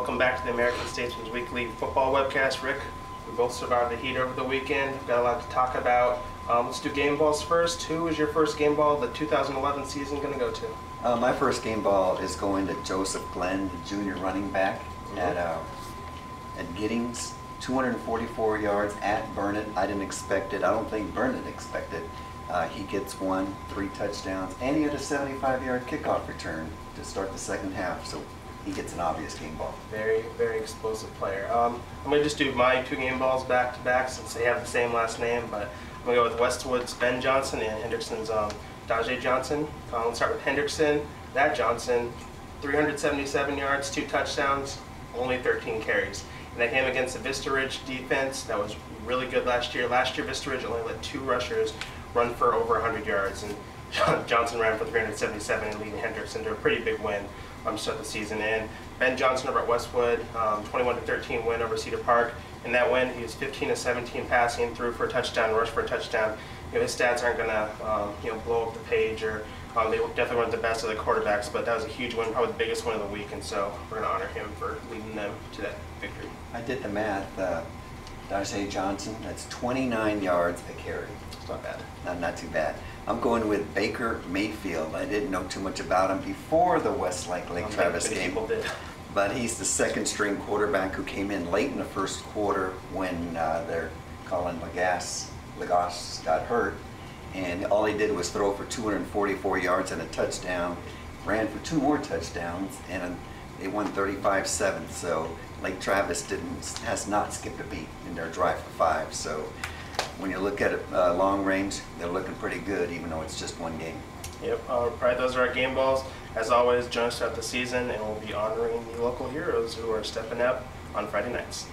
Welcome back to the American-Statesman's weekly football webcast. Rick, we both survived the heat over the weekend. We've got a lot to talk about. Let's do game balls first. Who was your first game ball of the 2011 season going to go to? My first game ball is going to Joseph Glenn, the junior running back at Giddings. 244 yards at Burnett. I didn't expect it. I don't think Burnett expected. He gets 3 touchdowns, and he had a 75-yard kickoff return to start the second half. So he gets an obvious game ball. Very, very explosive player. I'm going to just do my 2 game balls back to back since they have the same last name, but I'm going to go with Westwood's Ben Johnson and Hendrickson's Dajae Johnson. Let's start with Hendrickson. That Johnson, 377 yards, 2 touchdowns, only 13 carries. And that came against the Vista Ridge defense that was really good last year. Last year, Vista Ridge only let 2 rushers run for over 100 yards, and Johnson ran for 377 and leading Hendrickson to a pretty big win to start the season. And Ben Johnson over at Westwood, 21-13 win over Cedar Park. In that win, he was 15-17 passing, threw for a touchdown, rushed for a touchdown. His stats aren't going to blow up the page, or they definitely weren't the best of the quarterbacks, but that was a huge win, probably the biggest win of the week, and so we're going to honor him for leading them to that victory. I did the math. Dajae Johnson, that's 29 yards a carry. It's not bad. Not too bad. I'm going with Baker Mayfield. I didn't know too much about him before the Westlake Lake Travis game. People did. But he's the second string quarterback who came in late in the first quarter when they're calling Lagasse got hurt. And all he did was throw for 244 yards and a touchdown, ran for 2 more touchdowns, and they won 35-7. So Lake Travis has not skipped a beat in their drive for 5. So when you look at it long range, they're looking pretty good, even though it's just 1 game. Yep, all right, those are our game balls. As always, join us throughout the season, and we'll be honoring the local heroes who are stepping up on Friday nights.